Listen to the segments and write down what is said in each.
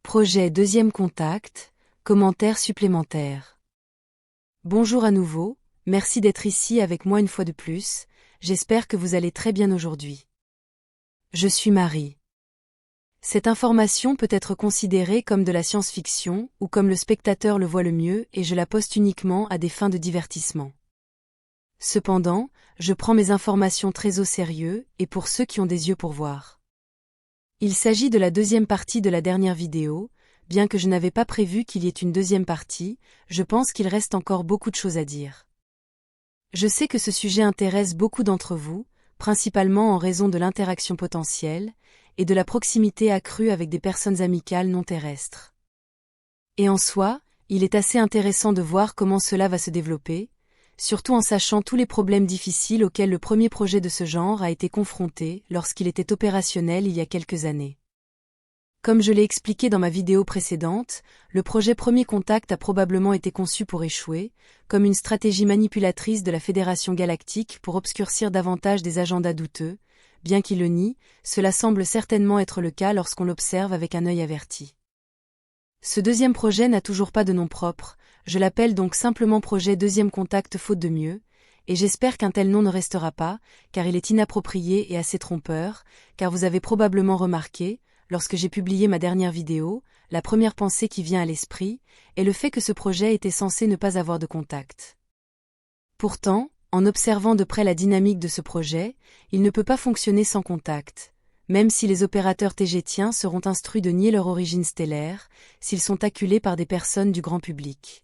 Projet deuxième contact, commentaire supplémentaire. Bonjour à nouveau, merci d'être ici avec moi une fois de plus, j'espère que vous allez très bien aujourd'hui. Je suis Marie. Cette information peut être considérée comme de la science-fiction ou comme le spectateur le voit le mieux et je la poste uniquement à des fins de divertissement. Cependant, je prends mes informations très au sérieux et pour ceux qui ont des yeux pour voir. Il s'agit de la deuxième partie de la dernière vidéo, bien que je n'avais pas prévu qu'il y ait une deuxième partie, je pense qu'il reste encore beaucoup de choses à dire. Je sais que ce sujet intéresse beaucoup d'entre vous, principalement en raison de l'interaction potentielle, et de la proximité accrue avec des personnes amicales non terrestres. Et en soi, il est assez intéressant de voir comment cela va se développer, surtout en sachant tous les problèmes difficiles auxquels le premier projet de ce genre a été confronté lorsqu'il était opérationnel il y a quelques années. Comme je l'ai expliqué dans ma vidéo précédente, le projet Premier Contact a probablement été conçu pour échouer, comme une stratégie manipulatrice de la Fédération Galactique pour obscurcir davantage des agendas douteux, bien qu'il le nie, cela semble certainement être le cas lorsqu'on l'observe avec un œil averti. Ce deuxième projet n'a toujours pas de nom propre, je l'appelle donc simplement projet Deuxième Contact faute de mieux, et j'espère qu'un tel nom ne restera pas, car il est inapproprié et assez trompeur, car vous avez probablement remarqué, lorsque j'ai publié ma dernière vidéo, la première pensée qui vient à l'esprit est le fait que ce projet était censé ne pas avoir de contact. Pourtant, en observant de près la dynamique de ce projet, il ne peut pas fonctionner sans contact, même si les opérateurs tégétiens seront instruits de nier leur origine stellaire, s'ils sont acculés par des personnes du grand public.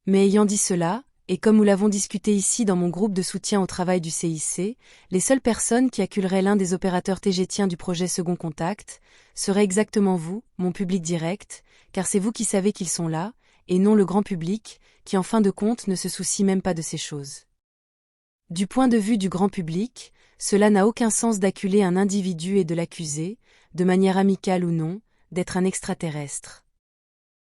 Mais ayant dit cela, et comme nous l'avons discuté ici dans mon groupe de soutien au travail du CIC, les seules personnes qui acculeraient l'un des opérateurs tégétiens du projet Second Contact seraient exactement vous, mon public direct, car c'est vous qui savez qu'ils sont là, et non le grand public, qui en fin de compte ne se soucie même pas de ces choses. Du point de vue du grand public, cela n'a aucun sens d'acculer un individu et de l'accuser, de manière amicale ou non, d'être un extraterrestre.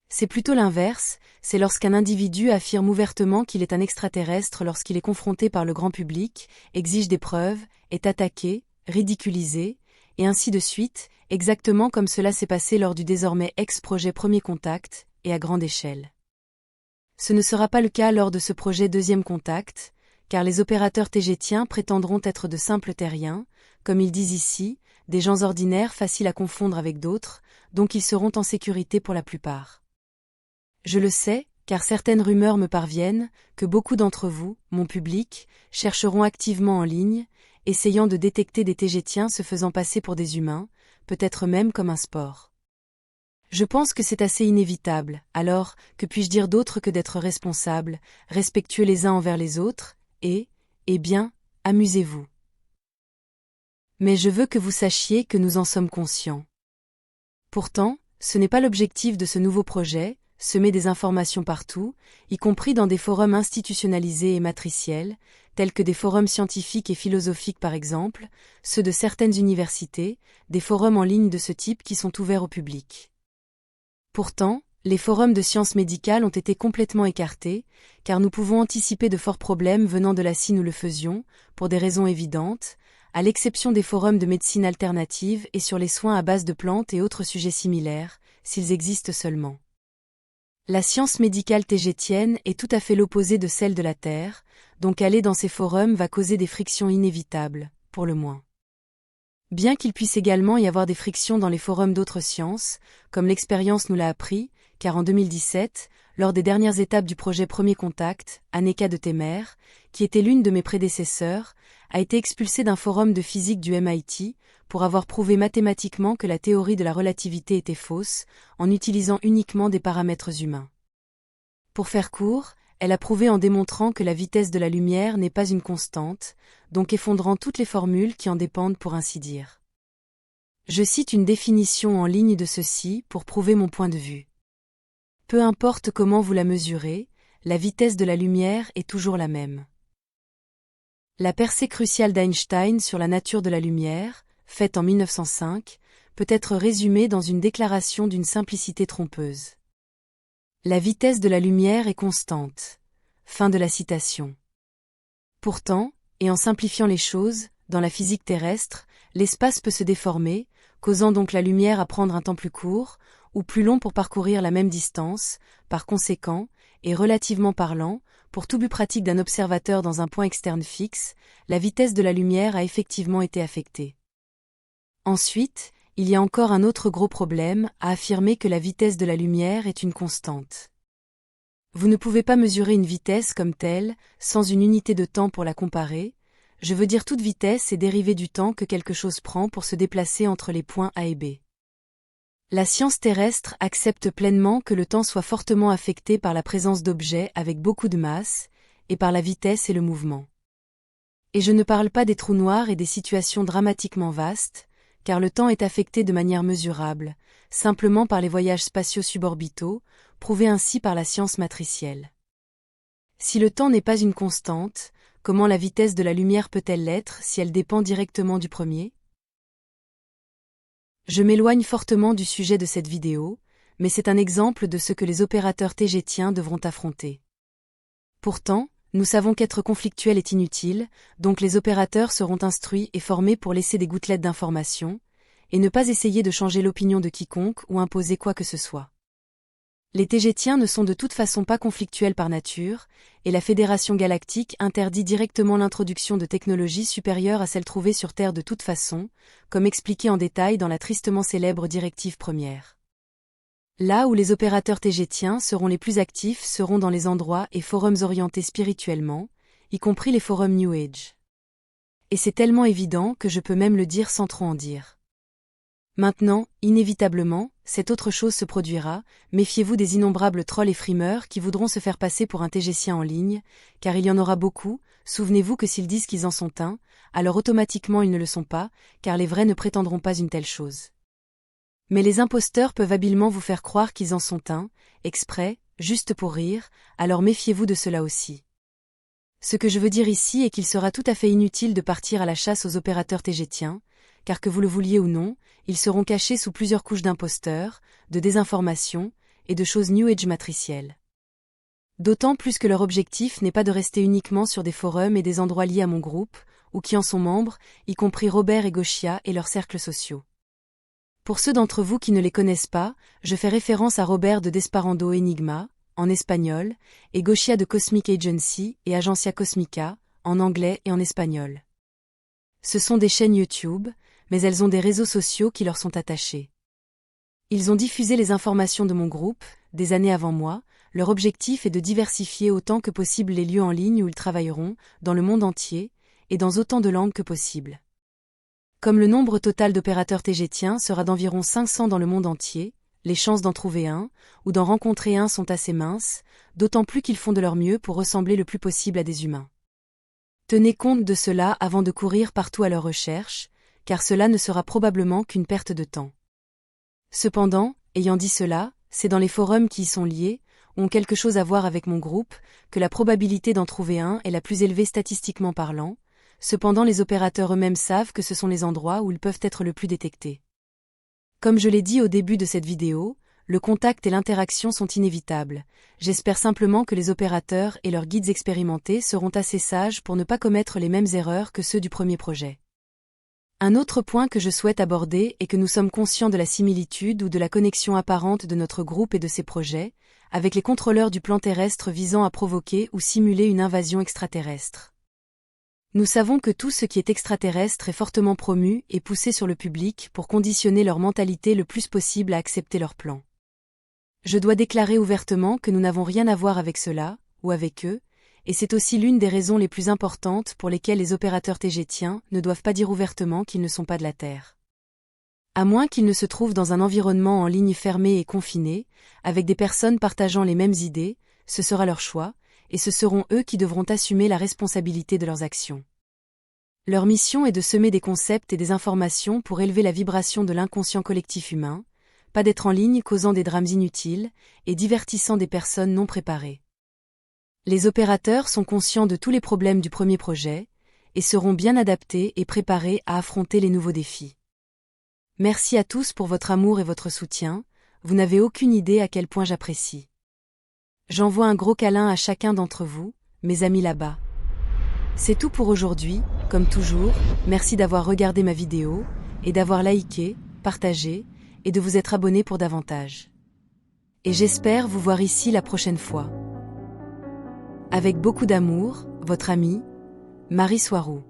C'est plutôt l'inverse, c'est lorsqu'un individu affirme ouvertement qu'il est un extraterrestre lorsqu'il est confronté par le grand public, exige des preuves, est attaqué, ridiculisé, et ainsi de suite, exactement comme cela s'est passé lors du désormais ex-projet Premier Contact, et à grande échelle. Ce ne sera pas le cas lors de ce projet Deuxième Contact, car les opérateurs tégétiens prétendront être de simples terriens, comme ils disent ici, des gens ordinaires faciles à confondre avec d'autres, donc ils seront en sécurité pour la plupart. Je le sais, car certaines rumeurs me parviennent, que beaucoup d'entre vous, mon public, chercheront activement en ligne, essayant de détecter des tégétiens se faisant passer pour des humains, peut-être même comme un sport. Je pense que c'est assez inévitable, alors, que puis-je dire d'autre que d'être responsable, respectueux les uns envers les autres, et, eh bien, amusez-vous. Mais je veux que vous sachiez que nous en sommes conscients. Pourtant, ce n'est pas l'objectif de ce nouveau projet, semer des informations partout, y compris dans des forums institutionnalisés et matriciels, tels que des forums scientifiques et philosophiques par exemple, ceux de certaines universités, des forums en ligne de ce type qui sont ouverts au public. Pourtant, les forums de sciences médicales ont été complètement écartés, car nous pouvons anticiper de forts problèmes venant de là si nous le faisions, pour des raisons évidentes, à l'exception des forums de médecine alternative et sur les soins à base de plantes et autres sujets similaires, s'ils existent seulement. La science médicale tégétienne est tout à fait l'opposé de celle de la Terre, donc aller dans ces forums va causer des frictions inévitables, pour le moins. Bien qu'il puisse également y avoir des frictions dans les forums d'autres sciences, comme l'expérience nous l'a appris, car en 2017, lors des dernières étapes du projet Premier Contact, Anneka de Temer, qui était l'une de mes prédécesseurs, a été expulsée d'un forum de physique du MIT, pour avoir prouvé mathématiquement que la théorie de la relativité était fausse, en utilisant uniquement des paramètres humains. Pour faire court, elle a prouvé en démontrant que la vitesse de la lumière n'est pas une constante, donc effondrant toutes les formules qui en dépendent pour ainsi dire. Je cite une définition en ligne de ceci pour prouver mon point de vue. Peu importe comment vous la mesurez, la vitesse de la lumière est toujours la même. La percée cruciale d'Einstein sur la nature de la lumière, faite en 1905, peut être résumée dans une déclaration d'une simplicité trompeuse. La vitesse de la lumière est constante. Fin de la citation. Pourtant, et en simplifiant les choses, dans la physique terrestre, l'espace peut se déformer, causant donc la lumière à prendre un temps plus court, ou plus long pour parcourir la même distance, par conséquent, et relativement parlant, pour tout but pratique d'un observateur dans un point externe fixe, la vitesse de la lumière a effectivement été affectée. Ensuite, il y a encore un autre gros problème, à affirmer que la vitesse de la lumière est une constante. Vous ne pouvez pas mesurer une vitesse comme telle, sans une unité de temps pour la comparer, je veux dire toute vitesse est dérivée du temps que quelque chose prend pour se déplacer entre les points A et B. La science terrestre accepte pleinement que le temps soit fortement affecté par la présence d'objets avec beaucoup de masse, et par la vitesse et le mouvement. Et je ne parle pas des trous noirs et des situations dramatiquement vastes, car le temps est affecté de manière mesurable, simplement par les voyages spatiaux suborbitaux, prouvés ainsi par la science matricielle. Si le temps n'est pas une constante, comment la vitesse de la lumière peut-elle l'être si elle dépend directement du premier ? Je m'éloigne fortement du sujet de cette vidéo, mais c'est un exemple de ce que les opérateurs tégétiens devront affronter. Pourtant, nous savons qu'être conflictuel est inutile, donc les opérateurs seront instruits et formés pour laisser des gouttelettes d'informations, et ne pas essayer de changer l'opinion de quiconque ou imposer quoi que ce soit. Les tégétiens ne sont de toute façon pas conflictuels par nature, et la Fédération galactique interdit directement l'introduction de technologies supérieures à celles trouvées sur Terre de toute façon, comme expliqué en détail dans la tristement célèbre directive première. Là où les opérateurs tégétiens seront les plus actifs seront dans les endroits et forums orientés spirituellement, y compris les forums New Age. Et c'est tellement évident que je peux même le dire sans trop en dire. Maintenant, inévitablement, cette autre chose se produira, méfiez-vous des innombrables trolls et frimeurs qui voudront se faire passer pour un tégétien en ligne, car il y en aura beaucoup, souvenez-vous que s'ils disent qu'ils en sont un, alors automatiquement ils ne le sont pas, car les vrais ne prétendront pas une telle chose. Mais les imposteurs peuvent habilement vous faire croire qu'ils en sont un, exprès, juste pour rire, alors méfiez-vous de cela aussi. Ce que je veux dire ici est qu'il sera tout à fait inutile de partir à la chasse aux opérateurs tégétiens, car que vous le vouliez ou non, ils seront cachés sous plusieurs couches d'imposteurs, de désinformation, et de choses New Age matricielles. D'autant plus que leur objectif n'est pas de rester uniquement sur des forums et des endroits liés à mon groupe, ou qui en sont membres, y compris Robert et Goshia et leurs cercles sociaux. Pour ceux d'entre vous qui ne les connaissent pas, je fais référence à Robert de Desperando Enigma, en espagnol, et Goshia de Cosmic Agency et Agencia Cosmica, en anglais et en espagnol. Ce sont des chaînes YouTube, mais elles ont des réseaux sociaux qui leur sont attachés. Ils ont diffusé les informations de mon groupe, des années avant moi, leur objectif est de diversifier autant que possible les lieux en ligne où ils travailleront, dans le monde entier, et dans autant de langues que possible. Comme le nombre total d'opérateurs tégétiens sera d'environ 500 dans le monde entier, les chances d'en trouver un, ou d'en rencontrer un sont assez minces, d'autant plus qu'ils font de leur mieux pour ressembler le plus possible à des humains. Tenez compte de cela avant de courir partout à leur recherche, car cela ne sera probablement qu'une perte de temps. Cependant, ayant dit cela, c'est dans les forums qui y sont liés, ont quelque chose à voir avec mon groupe, que la probabilité d'en trouver un est la plus élevée statistiquement parlant. Cependant les opérateurs eux-mêmes savent que ce sont les endroits où ils peuvent être le plus détectés. Comme je l'ai dit au début de cette vidéo, le contact et l'interaction sont inévitables. J'espère simplement que les opérateurs et leurs guides expérimentés seront assez sages pour ne pas commettre les mêmes erreurs que ceux du premier projet. Un autre point que je souhaite aborder est que nous sommes conscients de la similitude ou de la connexion apparente de notre groupe et de ses projets, avec les contrôleurs du plan terrestre visant à provoquer ou simuler une invasion extraterrestre. Nous savons que tout ce qui est extraterrestre est fortement promu et poussé sur le public pour conditionner leur mentalité le plus possible à accepter leur plan. Je dois déclarer ouvertement que nous n'avons rien à voir avec cela, ou avec eux, et c'est aussi l'une des raisons les plus importantes pour lesquelles les opérateurs tégétiens ne doivent pas dire ouvertement qu'ils ne sont pas de la Terre. À moins qu'ils ne se trouvent dans un environnement en ligne fermé et confiné, avec des personnes partageant les mêmes idées, ce sera leur choix, et ce seront eux qui devront assumer la responsabilité de leurs actions. Leur mission est de semer des concepts et des informations pour élever la vibration de l'inconscient collectif humain, pas d'être en ligne causant des drames inutiles et divertissant des personnes non préparées. Les opérateurs sont conscients de tous les problèmes du premier projet, et seront bien adaptés et préparés à affronter les nouveaux défis. Merci à tous pour votre amour et votre soutien, vous n'avez aucune idée à quel point j'apprécie. J'envoie un gros câlin à chacun d'entre vous, mes amis là-bas. C'est tout pour aujourd'hui, comme toujours, merci d'avoir regardé ma vidéo, et d'avoir liké, partagé, et de vous être abonné pour davantage. Et j'espère vous voir ici la prochaine fois. Avec beaucoup d'amour, votre amie, Marie Soiroux.